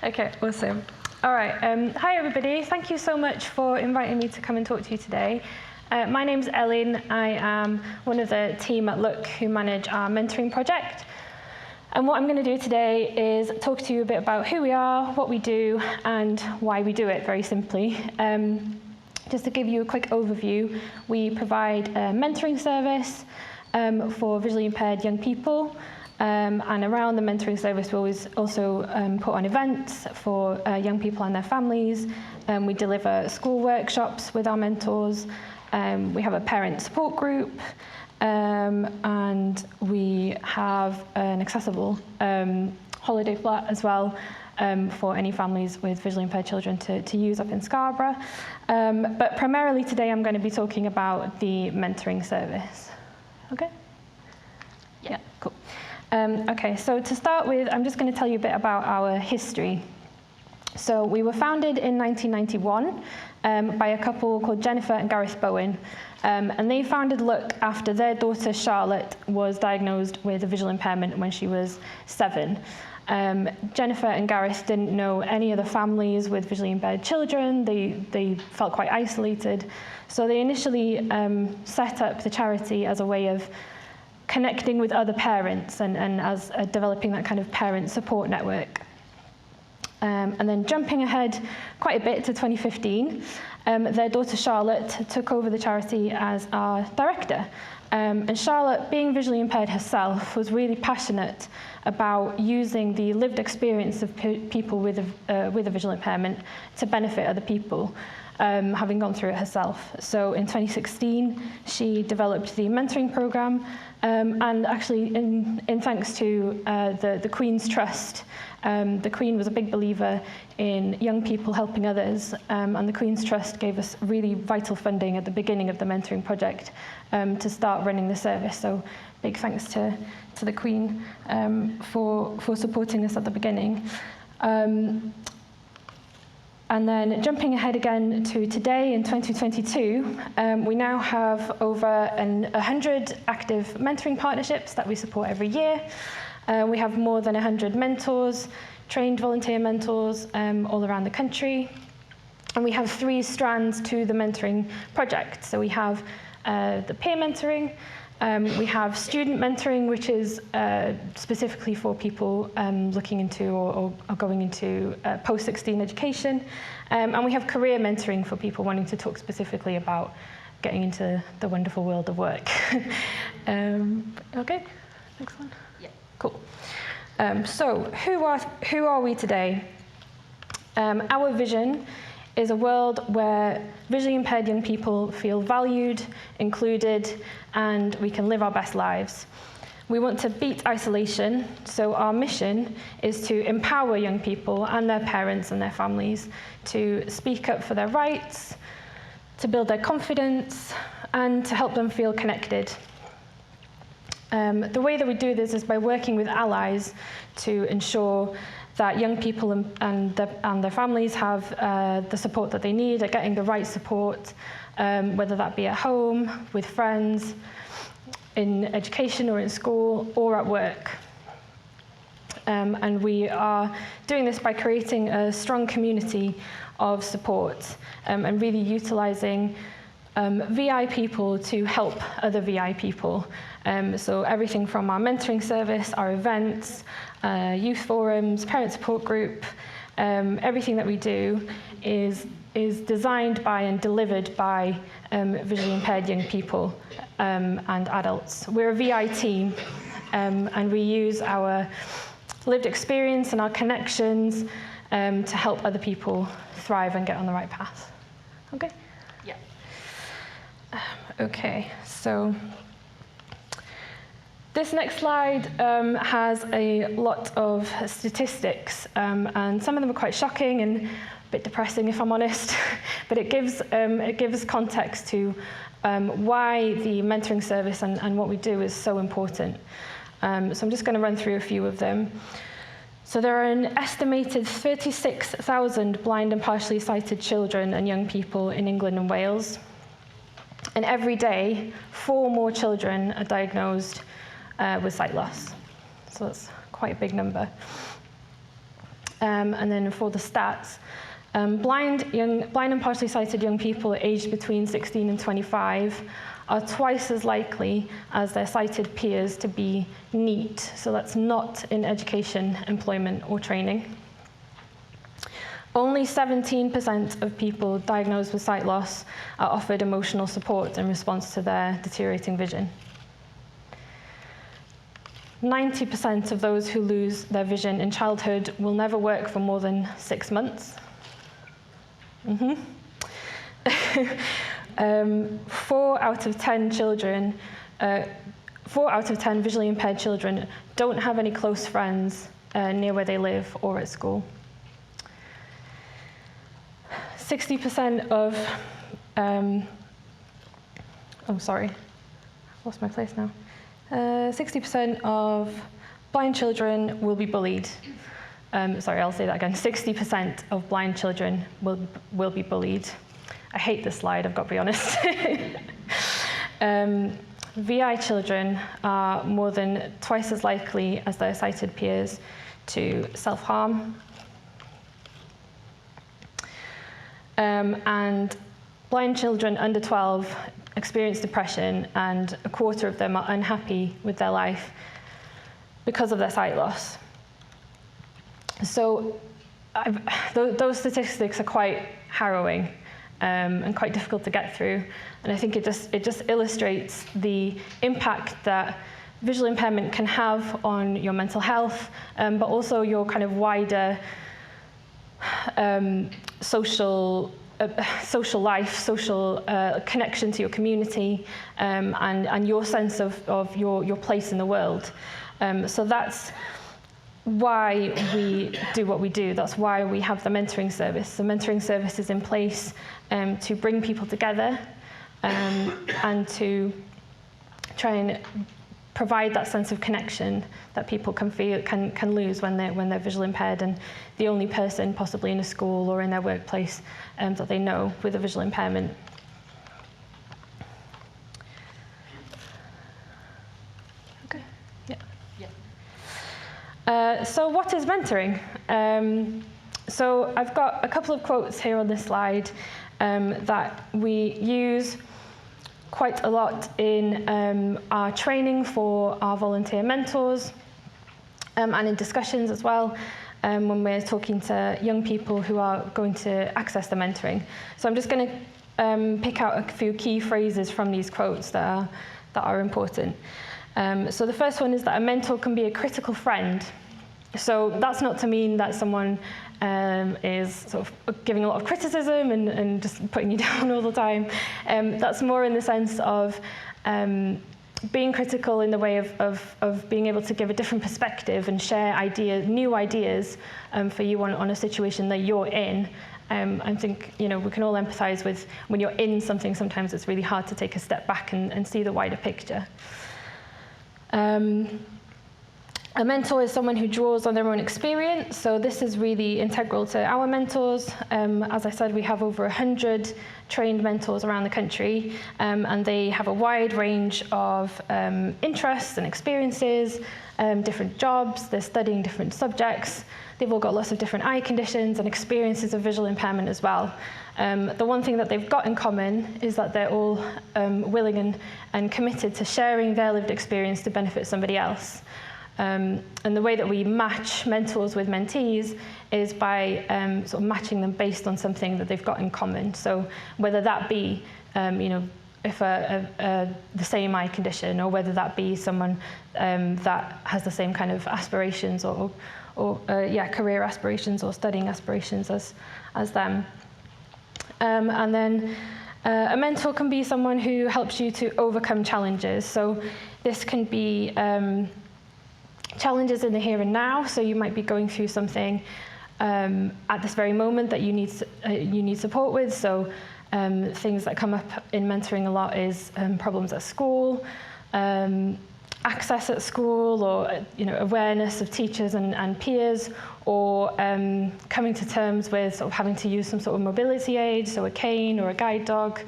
Okay, awesome. All right, hi everybody. Thank you so much for inviting me to come and talk to you today. My name's Elin. I am one of the team at Look who manage our mentoring project. And what I'm going to do today is talk to you a bit about who we are, what we do, and why we do it, very simply. Just to give you a quick overview, we provide a mentoring service for visually impaired young people. And around the mentoring service, we always also put on events for young people and their families. We deliver school workshops with our mentors. We have a parent support group. And we have an accessible holiday flat as well for any families with visually impaired children to use up in Scarborough. But primarily today I'm going to be talking about the mentoring service. Okay? Yeah, cool. Okay, so to start with, I'm just going to tell you a bit about our history. So we were founded in 1991 by a couple called Jennifer and Gareth Bowen. And they founded Look after their daughter Charlotte was diagnosed with a visual impairment when she was 7. Jennifer and Gareth didn't know any other families with visually impaired children. They felt quite isolated. So they initially set up the charity as a way of connecting with other parents and as developing that kind of parent support network. And then jumping ahead quite a bit to 2015, their daughter Charlotte took over the charity as our director. And Charlotte, being visually impaired herself, was really passionate about using the lived experience of people with a visual impairment to benefit other people, having gone through it herself. So in 2016, she developed the mentoring program, and actually in thanks to the Queen's Trust. The Queen was a big believer in young people helping others, and the Queen's Trust gave us really vital funding at the beginning of the mentoring project to start running the service. So big thanks to the Queen for supporting us at the beginning. And then jumping ahead again to today in 2022, we now have over 100 active mentoring partnerships that we support every year. We have more than 100 mentors, trained volunteer mentors all around the country. And we have 3 strands to the mentoring project. So we have the peer mentoring, we have student mentoring, which is specifically for people looking into or going into post-16 education. And we have career mentoring for people wanting to talk specifically about getting into the wonderful world of work. Okay, next one. Yeah. Cool. So who are we today? Our vision is a world where visually impaired young people feel valued, included, and we can live our best lives. We want to beat isolation, so our mission is to empower young people and their parents and their families to speak up for their rights, to build their confidence, and to help them feel connected. The way that we do this is by working with allies to ensure that young people and their families have the support that they need, are getting the right support, whether that be at home, with friends, in education or in school, or at work. And we are doing this by creating a strong community of support and really utilising VI people to help other VI people. So everything from our mentoring service, our events, youth forums, parent support group, everything that we do is designed by and delivered by visually impaired young people and adults. We're a VI team, and we use our lived experience and our connections to help other people thrive and get on the right path. Okay? Yeah. Okay, so this next slide has a lot of statistics, and some of them are quite shocking and a bit depressing, if I'm honest. But it gives context to why the mentoring service and what we do is so important. So I'm just going to run through a few of them. So there are an estimated 36,000 blind and partially sighted children and young people in England and Wales. And every day, 4 more children are diagnosed with sight loss. So that's quite a big number. And then for the stats, blind and partially sighted young people aged between 16 and 25 are twice as likely as their sighted peers to be NEET, so that's not in education, employment, or training. Only 17% of people diagnosed with sight loss are offered emotional support in response to their deteriorating vision. 90% of those who lose their vision in childhood will never work for more than 6 months. 4 out of 10 visually impaired children don't have any close friends near where they live or at school. 60% of, lost my place now. 60% of blind children will be bullied. I'll say that again. 60% of blind children will be bullied. I hate this slide, I've got to be honest. VI children are more than twice as likely as their sighted peers to self-harm. And blind children under 12 experience depression, and a quarter of them are unhappy with their life because of their sight loss. So those statistics are quite harrowing and quite difficult to get through. And I think it just illustrates the impact that visual impairment can have on your mental health, but also your kind of wider social life, social connection to your community, and your sense of your place in the world. So that's why we do what we do. That's why we have the mentoring service. The mentoring service is in place to bring people together and to try and provide that sense of connection that people can lose when they're visually impaired, and the only person possibly in a school or in their workplace that they know with a visual impairment. Okay. Yeah. So what is mentoring? So I've got a couple of quotes here on this slide that we use quite a lot in our training for our volunteer mentors, and in discussions as well, when we're talking to young people who are going to access the mentoring. So I'm just going to pick out a few key phrases from these quotes that are important. So the first one is that a mentor can be a critical friend. So that's not to mean that someone is sort of giving a lot of criticism and just putting you down all the time. That's more in the sense of being critical in the way of being able to give a different perspective and share new ideas for you on a situation that you're in. I think we can all empathise with when you're in something. Sometimes it's really hard to take a step back and see the wider picture. A mentor is someone who draws on their own experience, so this is really integral to our mentors. As I said, we have over 100 trained mentors around the country, and they have a wide range of interests and experiences, different jobs, they're studying different subjects, they've all got lots of different eye conditions and experiences of visual impairment as well. The one thing that they've got in common is that they're all willing and committed to sharing their lived experience to benefit somebody else. And the way that we match mentors with mentees is by sort of matching them based on something that they've got in common. So whether that be, if the same eye condition, or whether that be someone that has the same kind of aspirations or career aspirations or studying aspirations as them. And then a mentor can be someone who helps you to overcome challenges. So this can be challenges in the here and now, so you might be going through something at this very moment that you need support with. So things that come up in mentoring a lot is problems at school, access at school, or awareness of teachers and peers, or coming to terms with sort of having to use some sort of mobility aid, so a cane or a guide dog.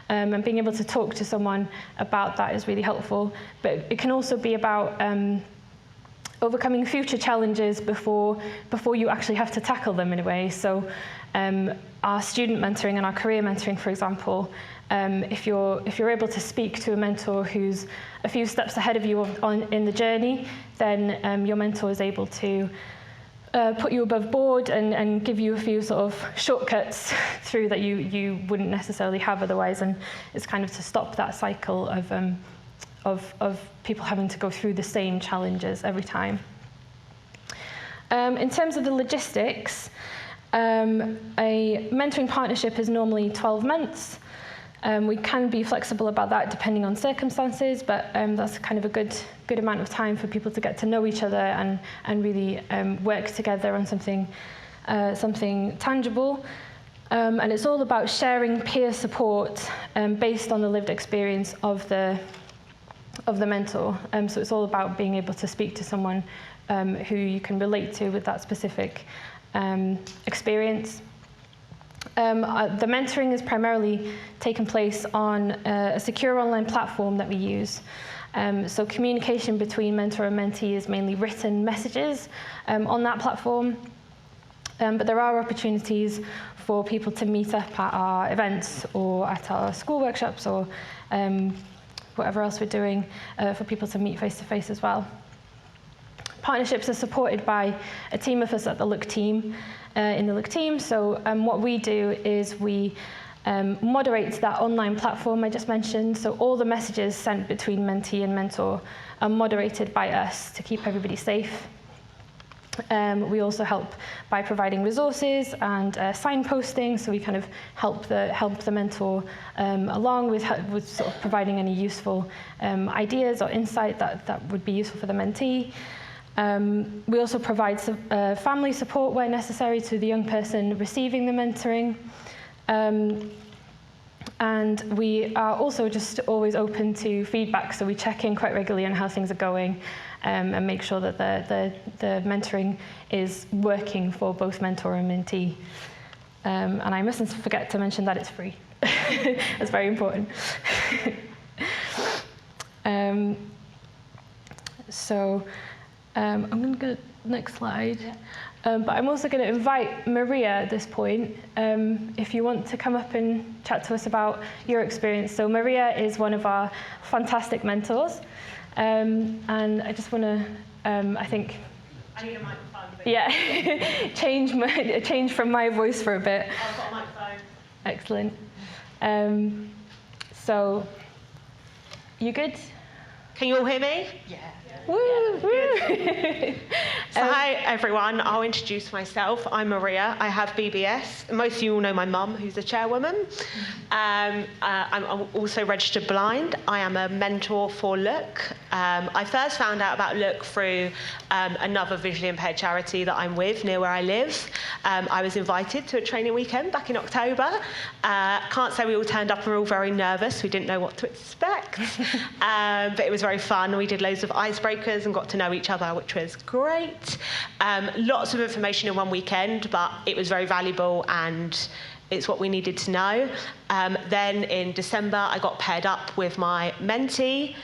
And being able to talk to someone about that is really helpful. But it can also be about overcoming future challenges before you actually have to tackle them in a way. So our student mentoring and our career mentoring, for example, if you're able to speak to a mentor who's a few steps ahead of you in the journey, then your mentor is able to put you above board and give you a few sort of shortcuts through that you wouldn't necessarily have otherwise, and it's kind of to stop that cycle of people having to go through the same challenges every time. In terms of the logistics, a mentoring partnership is normally 12 months. We can be flexible about that depending on circumstances, but that's kind of a good amount of time for people to get to know each other and really work together on something tangible. And it's all about sharing peer support based on the lived experience of the mentor. So it's all about being able to speak to someone who you can relate to with that specific experience. The mentoring is primarily taken place on a secure online platform that we use. So communication between mentor and mentee is mainly written messages on that platform. But there are opportunities for people to meet up at our events or at our school workshops or whatever else we're doing, for people to meet face-to-face as well. Partnerships are supported by a team of us at the Look team, in the Look team. So what we do is we moderate that online platform I just mentioned. So all the messages sent between mentee and mentor are moderated by us to keep everybody safe. We also help by providing resources and signposting, so we kind of help the mentor along with sort of providing any useful ideas or insight that would be useful for the mentee. We also provide family support where necessary to the young person receiving the mentoring. And we are also just always open to feedback, so we check in quite regularly on how things are going and make sure that the mentoring is working for both mentor and mentee. And I mustn't forget to mention that it's free. That's very important. I'm going to go to the next slide. But I'm also going to invite Maria at this point, if you want to come up and chat to us about your experience. So Maria is one of our fantastic mentors. And I just want to, I think... I need a microphone. Yeah, change from my voice for a bit. I've got a microphone. Excellent. So, you good? Can you all hear me? Yeah. Woo, woo. So hi everyone, I'll introduce myself. I'm Maria, I have BBS. Most of you all know my mum, who's the chairwoman. I'm also registered blind. I am a mentor for Look. I first found out about Look through another visually impaired charity that I'm with near where I live. I was invited to a training weekend back in October. Can't say we all turned up and were all very nervous. We didn't know what to expect. But it was very fun. We did loads of icebreakers and got to know each other, which was great. Lots of information in one weekend, but it was very valuable and it's what we needed to know. Then in December, I got paired up with my mentee.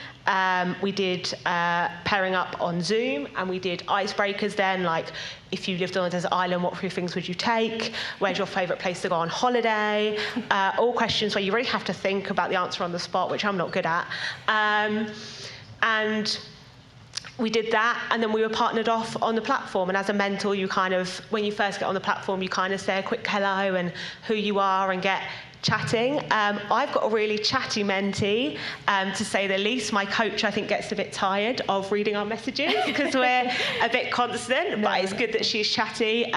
We did pairing up on Zoom, and we did icebreakers then, like if you lived on a desert island, what 3 things would you take? Where's your favourite place to go on holiday? All questions where you really have to think about the answer on the spot, which I'm not good at. And we did that, and then we were partnered off on the platform. And as a mentor, you kind of, when you first get on the platform, you kind of say a quick hello and who you are and get chatting. I've got a really chatty mentee, to say the least. My coach, I think, gets a bit tired of reading our messages because we're a bit constant, but it's good that she's chatty.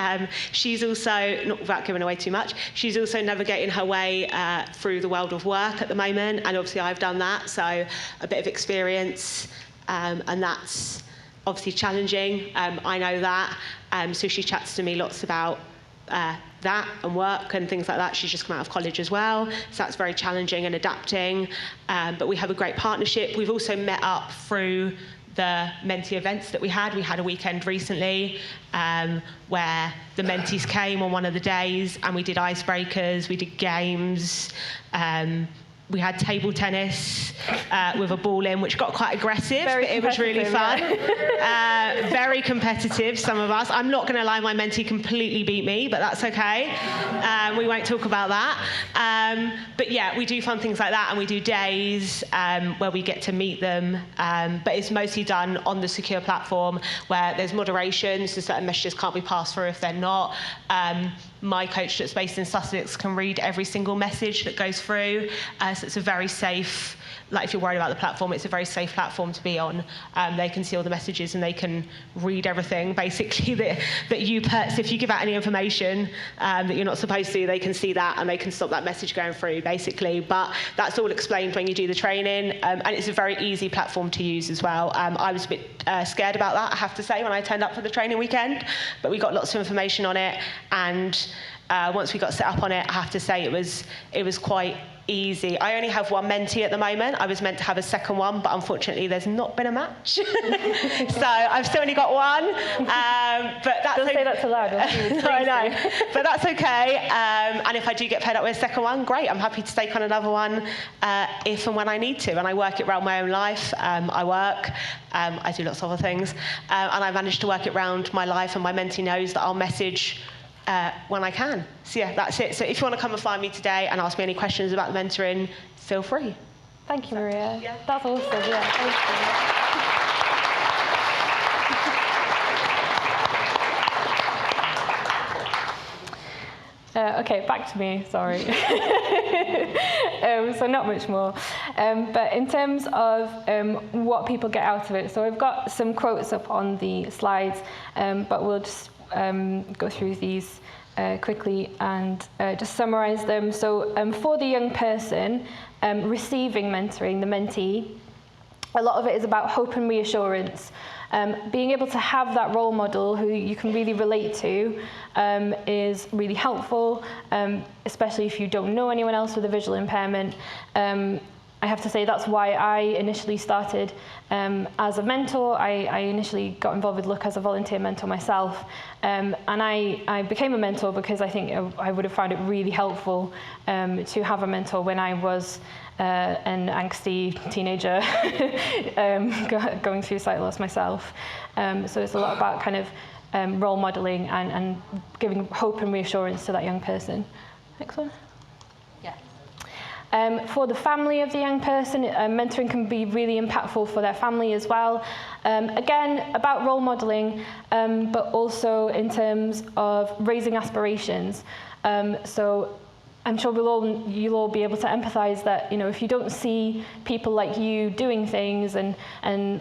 She's also, not without giving away too much, she's also navigating her way through the world of work at the moment, and obviously I've done that, so a bit of experience. And that's obviously challenging. I know that. So she chats to me lots about that and work and things like that. She's just come out of college as well. So that's very challenging and adapting. But we have a great partnership. We've also met up through the mentee events that we had. We had a weekend recently where the mentees came on one of the days and we did icebreakers, we did games. we had table tennis with a ball in, which got quite aggressive, but it was really fun. Yeah. Very competitive, some of us. I'm not going to lie, my mentee completely beat me, but that's okay. We won't talk about that. But yeah, we do fun things like that, and we do days where we get to meet them. But it's mostly done on the secure platform where there's moderation, so certain messages can't be passed through if they're not. My coach that's based in Sussex can read every single message that goes through. So it's a very safe, like if you're worried about the platform, it's a very safe platform to be on. They can see all the messages and they can read everything, basically, that you put. So if you give out any information that you're not supposed to, they can see that and they can stop that message going through, basically. But that's all explained when you do the training. And it's a very easy platform to use as well. I was a bit scared about that, I have to say, when I turned up for the training weekend. But we got lots of information on it. And once we got set up on it, I have to say it was quite easy. I only have one mentee at the moment. I was meant to have a second one, but unfortunately there's not been a match. So I've still only got one. But that's Don't say that too loud. No, I know. But that's okay. And if I do get paired up with a second one, great. I'm happy to take on another one if and when I need to. And I work it around my own life. I work. I do lots of other things. And I managed to work it around my life, and my mentee knows that I'll message when I can. So yeah, that's it. So if you want to come and find me today and ask me any questions about the mentoring, feel free. Thank you, Maria. Yeah. That's awesome. Yeah, thank you. Okay, back to me, sorry. So not much more. But in terms of what people get out of it, so I've got some quotes up on the slides, but we'll just go through these quickly and just summarize them. So for the young person receiving mentoring, the mentee, a lot of it is about hope and reassurance. Being able to have that role model who you can really relate to is really helpful, especially if you don't know anyone else with a visual impairment. I have to say that's why I initially started as a mentor. I initially got involved with Look as a volunteer mentor myself, and I became a mentor because I think I would have found it really helpful to have a mentor when I was an angsty teenager going through sight loss myself. So it's a lot about kind of role modelling and giving hope and reassurance to that young person. Next one. For the family of the young person, mentoring can be really impactful for their family as well. Again, about role modelling, but also in terms of raising aspirations. So I'm sure you'll all be able to empathise that, you know, if you don't see people like you doing things and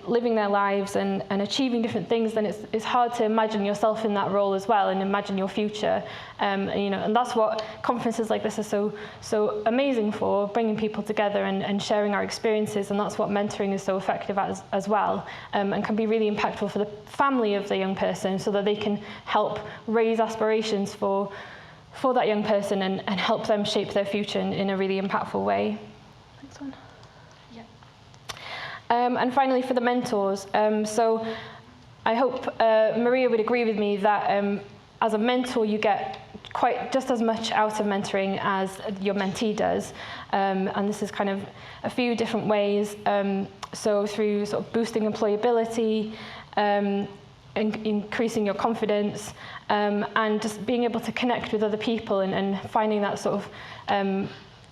living their lives and achieving different things, then it's hard to imagine yourself in that role as well and imagine your future. You know, and that's what conferences like this are so amazing for, bringing people together and sharing our experiences, and that's what mentoring is so effective as well, and can be really impactful for the family of the young person so that they can help raise aspirations for that young person and help them shape their future in a really impactful way. Next one. Yeah. And finally, for the mentors. So I hope Maria would agree with me that as a mentor, you get quite just as much out of mentoring as your mentee does. And this is kind of a few different ways. So through sort of boosting employability, increasing your confidence, and just being able to connect with other people and finding that sort of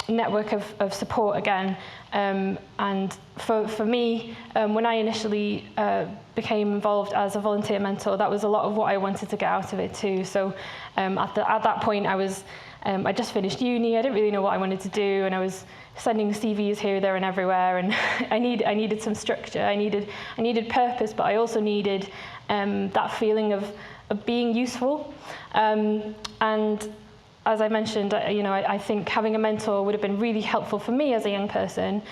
network of support again. And for me, when I initially became involved as a volunteer mentor, that was a lot of what I wanted to get out of it too. So at that point, I just finished uni. I didn't really know what I wanted to do, and I was sending CVs here, there, and everywhere. And I needed some structure. I needed purpose, but I also needed that feeling of being useful. And as I mentioned, you know, I think having a mentor would have been really helpful for me as a young person.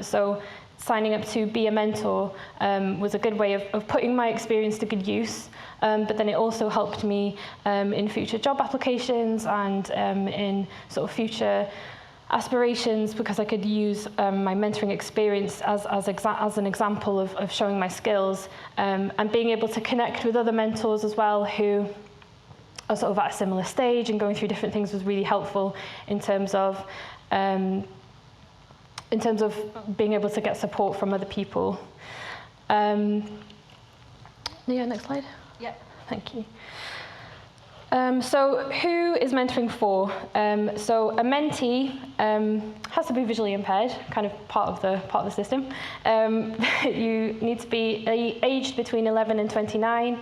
So signing up to be a mentor was a good way of putting my experience to good use. But then it also helped me in future job applications and in sort of future aspirations, because I could use my mentoring experience as an example of showing my skills, and being able to connect with other mentors as well who are sort of at a similar stage and going through different things was really helpful in terms of in terms of being able to get support from other people. Next slide. Yeah. Thank you. So who is mentoring for? So a mentee has to be visually impaired, kind of part of the system. You need to be aged between 11 and 29,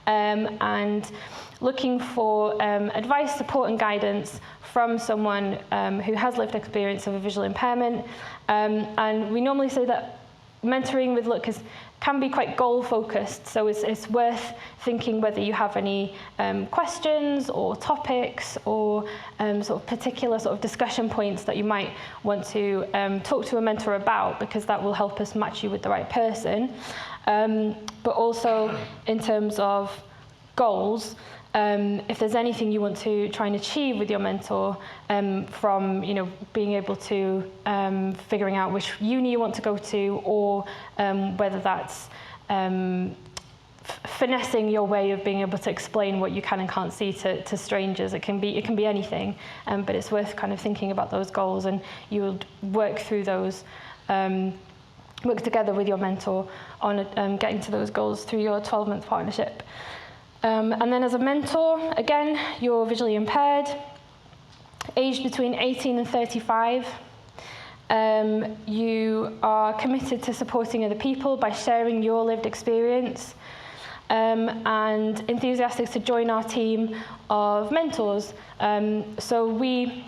and looking for advice, support and guidance from someone who has lived experience of a visual impairment. And we normally say that mentoring with look can be quite goal-focused, so it's worth thinking whether you have any questions or topics or sort of particular sort of discussion points that you might want to talk to a mentor about, because that will help us match you with the right person. But also in terms of goals, if there's anything you want to try and achieve with your mentor, from being able to figuring out which uni you want to go to, or whether that's finessing your way of being able to explain what you can and can't see to strangers. It can be anything, but it's worth kind of thinking about those goals, and you will work through those. Work together with your mentor on getting to those goals through your 12-month partnership. And then as a mentor, again, you're visually impaired, aged between 18 and 35. You are committed to supporting other people by sharing your lived experience, and enthusiastic to join our team of mentors. So we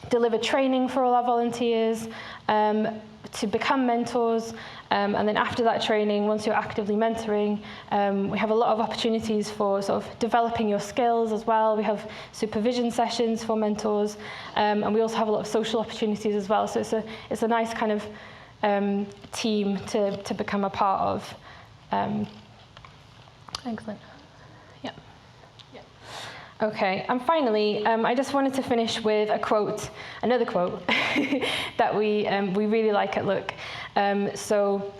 deliver training for all our volunteers to become mentors. And then after that training, once you're actively mentoring, we have a lot of opportunities for sort of developing your skills as well. We have supervision sessions for mentors, and we also have a lot of social opportunities as well. So it's a nice kind of team to become a part of. Excellent. Yeah. Okay, and finally, I just wanted to finish with a quote, another quote that we really like at Look. So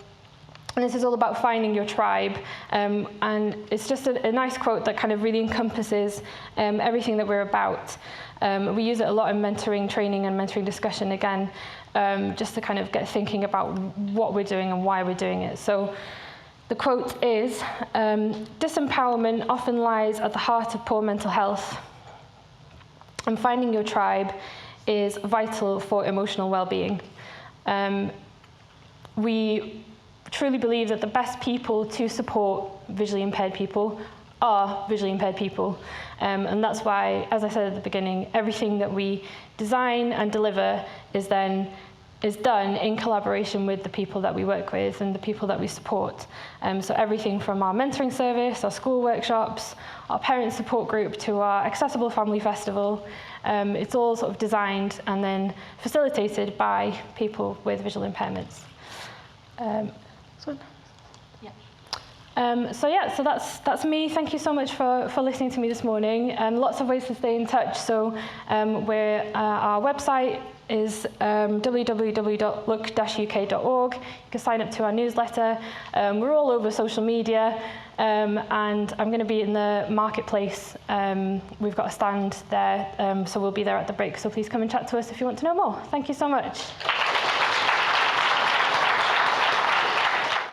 this is all about finding your tribe, and it's just a nice quote that kind of really encompasses everything that we're about. We use it a lot in mentoring training and mentoring discussion again, just to kind of get thinking about what we're doing and why we're doing it. So the quote is, disempowerment often lies at the heart of poor mental health, and finding your tribe is vital for emotional well-being. We truly believe that the best people to support visually impaired people are visually impaired people. And that's why, as I said at the beginning, everything that we design and deliver is done in collaboration with the people that we work with and the people that we support. So everything from our mentoring service, our school workshops, our parent support group, to our Accessible Family Festival, it's all sort of designed and then facilitated by people with visual impairments. So that's me. Thank you so much for listening to me this morning. Lots of ways to stay in touch. So our website is www.look-uk.org. You can sign up to our newsletter. We're all over social media, and I'm going to be in the marketplace. We've got a stand there, so we'll be there at the break. So please come and chat to us if you want to know more. Thank you so much.